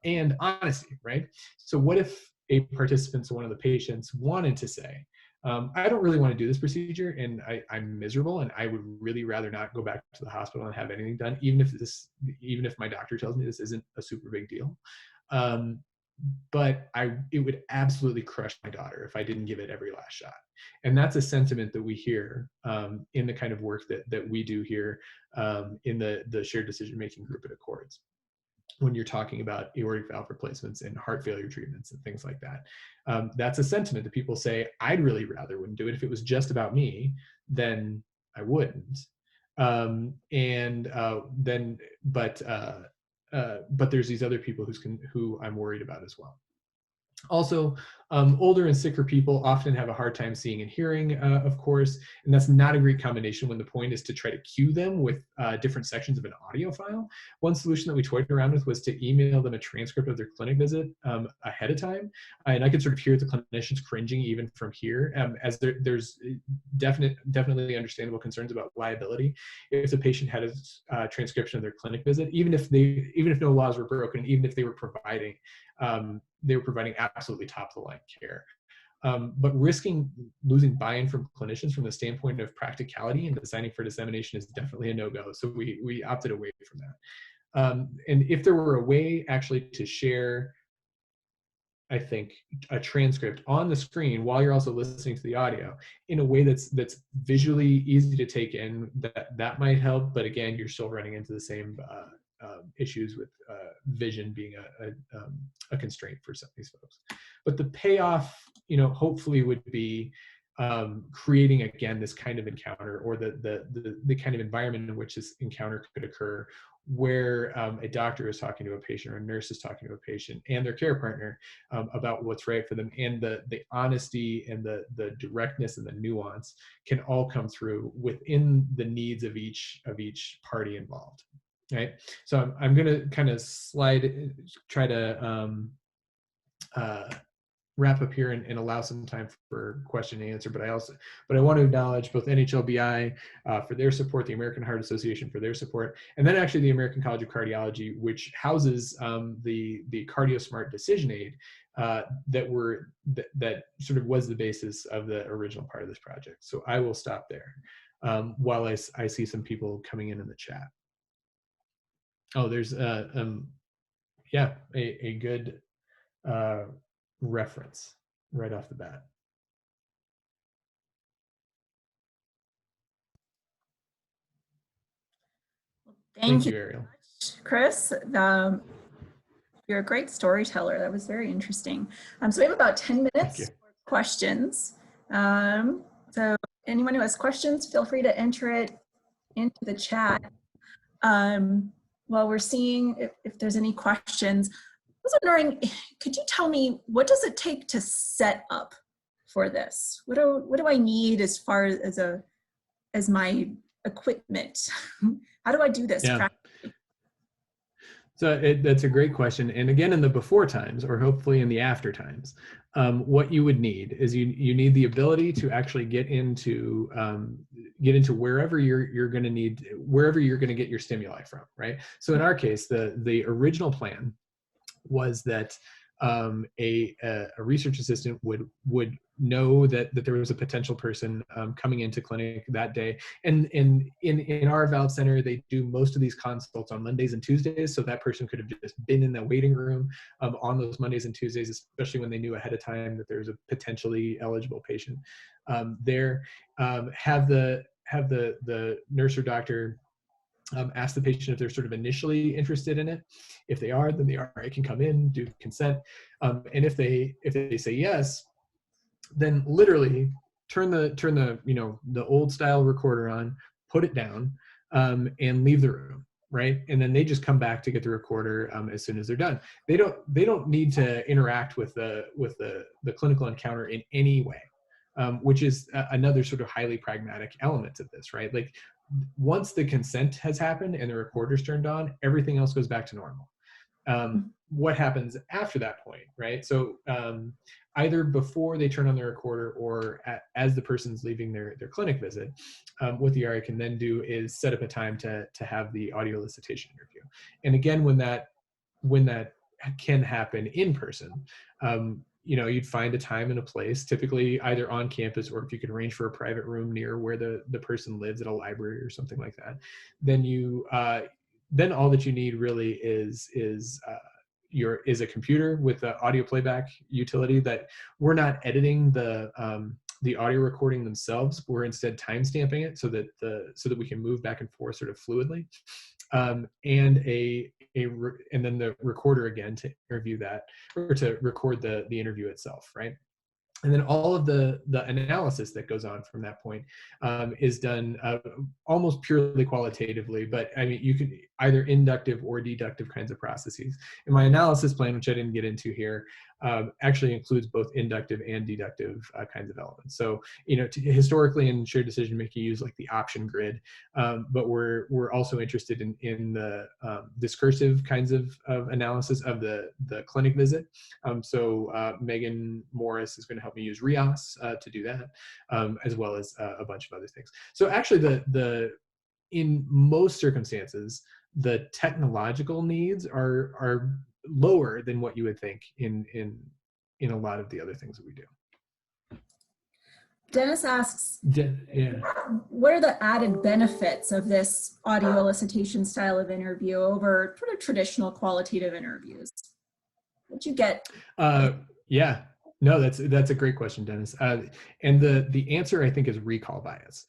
And honesty, right? So what if a participant, so one of the patients, wanted to say, I don't really want to do this procedure, and I'm miserable, and I would really rather not go back to the hospital and have anything done, even if my doctor tells me this isn't a super big deal. But it would absolutely crush my daughter if I didn't give it every last shot. And that's a sentiment that we hear in the kind of work that we do here in the shared decision-making group at Accords, when you're talking about aortic valve replacements and heart failure treatments and things like that. That's a sentiment that people say, I'd really rather wouldn't do it. If it was just about me, then I wouldn't. But there's these other people who I'm worried about as well. Also, older and sicker people often have a hard time seeing and hearing, of course, and that's not a great combination when the point is to try to cue them with different sections of an audio file. One solution that we toyed around with was to email them a transcript of their clinic visit ahead of time, and I could sort of hear the clinicians cringing even from here, as there's definitely understandable concerns about liability if the patient had a transcription of their clinic visit, even if no laws were broken, even if they were providing absolutely top-of-the-line care. But risking losing buy-in from clinicians from the standpoint of practicality and designing for dissemination is definitely a no-go. So we opted away from that. And if there were a way actually to share, I think, a transcript on the screen while you're also listening to the audio in a way that's visually easy to take in, that might help. But again, you're still running into the same issues with vision being a constraint for some of these folks. But the payoff, hopefully would be creating, again, this kind of encounter, or the kind of environment in which this encounter could occur, where a doctor is talking to a patient, or a nurse is talking to a patient and their care partner about what's right for them, and the honesty and the directness and the nuance can all come through within the needs of each party involved. Right. So I'm going to kind of try to wrap up here and allow some time for question and answer. But I want to acknowledge both NHLBI for their support, the American Heart Association for their support, and then actually the American College of Cardiology, which houses the CardioSmart decision aid that sort of was the basis of the original part of this project. So I will stop there while I see some people coming in the chat. Oh, there's a good reference right off the bat. Thank you, Ariel. Chris. You're a great storyteller. That was very interesting. So we have about 10 minutes for questions. So anyone who has questions, feel free to enter it into the chat. While we're seeing if there's any questions, I was wondering, could you tell me, what does it take to set up for this? What do I need as far as my equipment? How do I do this practically? So that's a great question. And again, in the before times, or hopefully in the after times, what you would need is you need the ability to actually get into wherever you're going to get your stimuli from, right? So in our case, the original plan was that a research assistant would know that there was a potential person coming into clinic that day. And in our valve center, they do most of these consults on Mondays and Tuesdays. So that person could have just been in the waiting room on those Mondays and Tuesdays, especially when they knew ahead of time that there's a potentially eligible patient there. Have the nurse or doctor ask the patient if they're sort of initially interested in it. If they are, then the RA can come in, do consent. And if they say yes, then literally turn the the old style recorder on, put it down, and leave the room, right? And then they just come back to get the recorder as soon as they're done. They don't need to interact with the clinical encounter in any way, which is another sort of highly pragmatic element of this, right? Like once the consent has happened and the recorder's turned on, everything else goes back to normal. What happens after that point, right? So either before they turn on the recorder or as the person's leaving their clinic visit, what the RA can then do is set up a time to have the audio elicitation interview. And again, when that can happen in person, you'd find a time and a place, typically either on campus, or if you could arrange for a private room near where the person lives at a library or something like that, then all that you need really is a computer with an audio playback utility that we're not editing the audio recording themselves. We're instead timestamping it so that we can move back and forth sort of fluidly, and then the recorder again to interview that, or to record the interview itself, right? And then all of the analysis that goes on from that point is done almost purely qualitatively, but I mean, you could either inductive or deductive kinds of processes. And my analysis plan, which I didn't get into here, actually includes both inductive and deductive kinds of elements. So, historically in shared decision making, you use like the option grid, but we're also interested in the discursive kinds of analysis of the clinic visit. So Megan Morris is going to help me use RIAS to do that, as well as a bunch of other things. So actually, in most circumstances, the technological needs are lower than what you would think in a lot of the other things that we do. Dennis asks, yeah. What are the added benefits of this audio elicitation style of interview over sort of traditional qualitative interviews? What'd you get? Yeah, no, that's a great question, Dennis. And the answer, I think, is recall bias,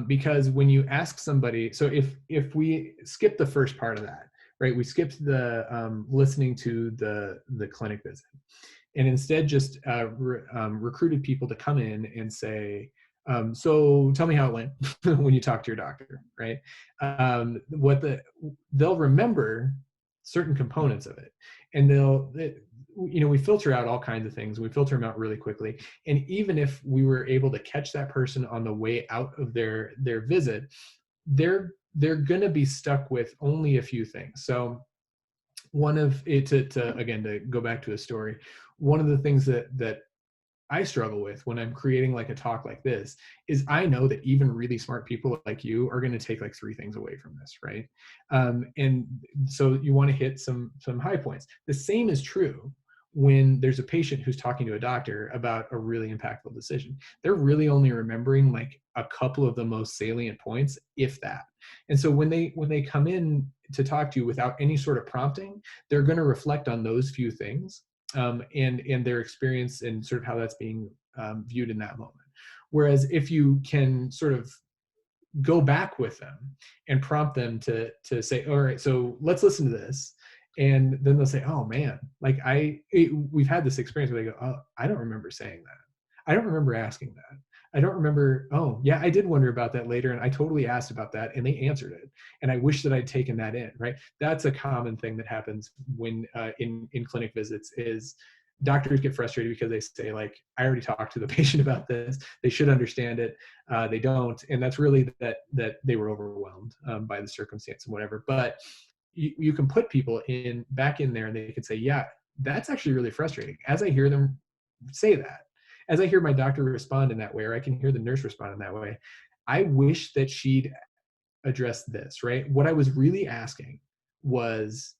because when you ask somebody, so if we skip the first part of that, right, we skipped the listening to the clinic visit, and instead just recruited people to come in and say, so tell me how it went when you talk to your doctor, right? They'll remember certain components of it, and we filter out all kinds of things. We filter them out really quickly. And even if we were able to catch that person on the way out of their visit, they're going to be stuck with only a few things. So one of it, to go back to a story, one of the things that I struggle with when I'm creating like a talk like this is I know that even really smart people like you are going to take like 3 things away from this, right? And so you want to hit some high points. The same is true when there's a patient who's talking to a doctor about a really impactful decision. They're really only remembering like a couple of the most salient points, if that. And so when they come in to talk to you without any sort of prompting, they're going to reflect on those few things, and their experience and sort of how that's being viewed in that moment. Whereas if you can sort of go back with them and prompt them to say, all right, so let's listen to this. And then they'll say, oh man, like we've had this experience where they go, oh, I don't remember saying that. I don't remember asking that. I don't remember, oh yeah, I did wonder about that later, and I totally asked about that and they answered it. And I wish that I'd taken that in, right? That's a common thing that happens when in clinic visits is doctors get frustrated because they say like, I already talked to the patient about this. They should understand it. They don't. And that's really that they were overwhelmed by the circumstance and whatever. But you can put people back in there and they can say, yeah, that's actually really frustrating. As I hear them say that, as I hear my doctor respond in that way, or I can hear the nurse respond in that way, I wish that she'd address this, right? What I was really asking was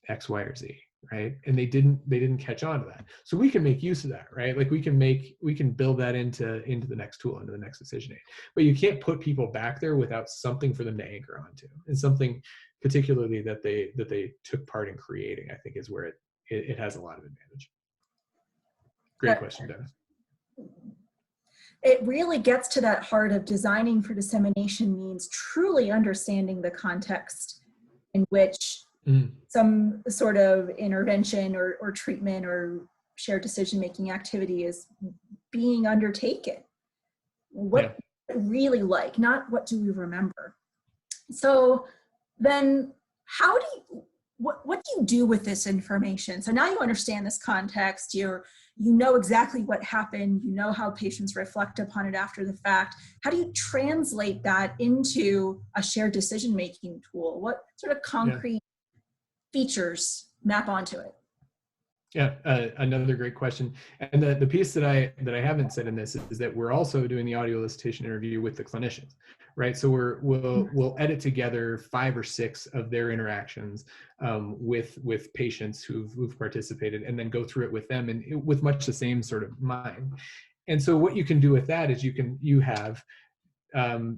X, Y, or Z, right? And they didn't catch on to that. So we can make use of that, right? Like we can build that into the next tool, into the next decision aid. But you can't put people back there without something for them to anchor onto, and something particularly that they took part in creating, I think is where it has a lot of advantage. Great question, Dennis. It really gets to that heart of designing for dissemination means truly understanding the context in which some sort of intervention or treatment or shared decision-making activity is being undertaken. What really like, not what do we remember. So then how do you, what do you do with this information? So now you understand this context, you know exactly what happened, you know how patients reflect upon it after the fact. How do you translate that into a shared decision-making tool? What sort of concrete features map onto it? Yeah, another great question. And the piece that I haven't said in this is that we're also doing the audio elicitation interview with the clinicians, right? So we'll edit together 5 or 6 of their interactions with patients who've participated, and then go through it with them, and with much the same sort of mind. And so what you can do with that is you have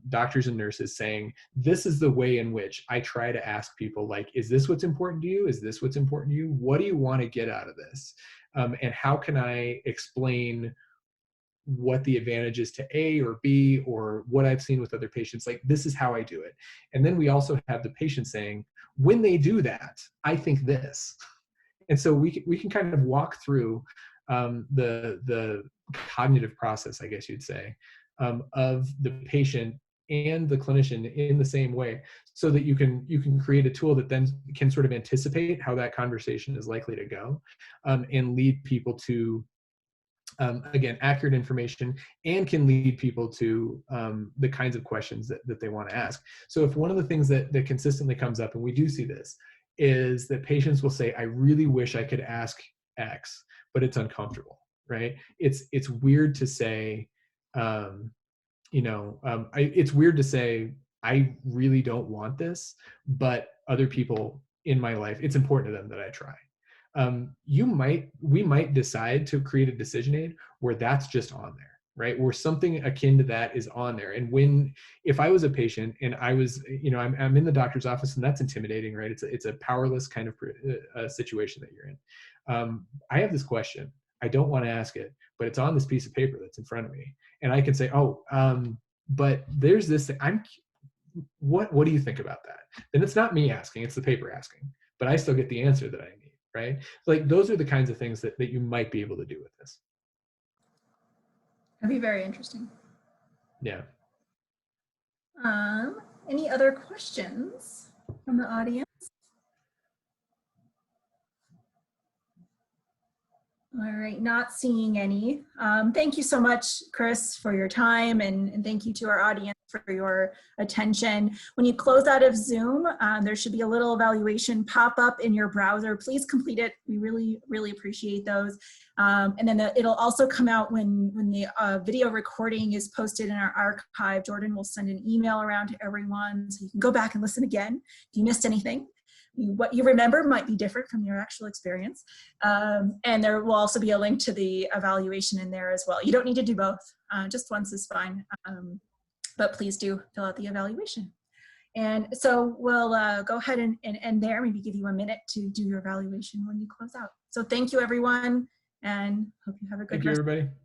doctors and nurses saying, this is the way in which I try to ask people, like, is this what's important to you? Is this what's important to you? What do you want to get out of this? And how can I explain what the advantage is to A or B, or what I've seen with other patients? Like, this is how I do it. And then we also have the patient saying, when they do that, I think this. And so we can kind of walk through the cognitive process, I guess you'd say, of the patient and the clinician in the same way, so that you can create a tool that then can sort of anticipate how that conversation is likely to go, and lead people to, again, accurate information, and can lead people to the kinds of questions that they want to ask. So if one of the things that consistently comes up, and we do see this, is that patients will say, I really wish I could ask X, but it's uncomfortable, right? It's weird to say, it's weird to say, I really don't want this, but other people in my life, it's important to them that I try. We might decide to create a decision aid where that's just on there, right? Where something akin to that is on there. And if I was a patient and I was, I'm in the doctor's office, and that's intimidating, right? It's a powerless kind of situation that you're in. I have this question. I don't want to ask it, but it's on this piece of paper that's in front of me. And I can say, but there's this thing. What do you think about that? Then it's not me asking, it's the paper asking, but I still get the answer that I need, right? Like, those are the kinds of things that you might be able to do with this. That'd be very interesting. Yeah. Any other questions from the audience? All right, not seeing any. Thank you so much, Chris, for your time, and thank you to our audience for your attention. When you close out of Zoom, there should be a little evaluation pop up in your browser. Please complete it. We really, really appreciate those. And then it'll also come out when the video recording is posted in our archive. Jordan will send an email around to everyone, so you can go back and listen again if you missed anything. What you remember might be different from your actual experience. And there will also be a link to the evaluation in there as well. You don't need to do both, just once is fine. But please do fill out the evaluation. And so we'll go ahead and end there, maybe give you a minute to do your evaluation when you close out. So thank you, everyone, and hope you have a good rest. Thank you, everybody.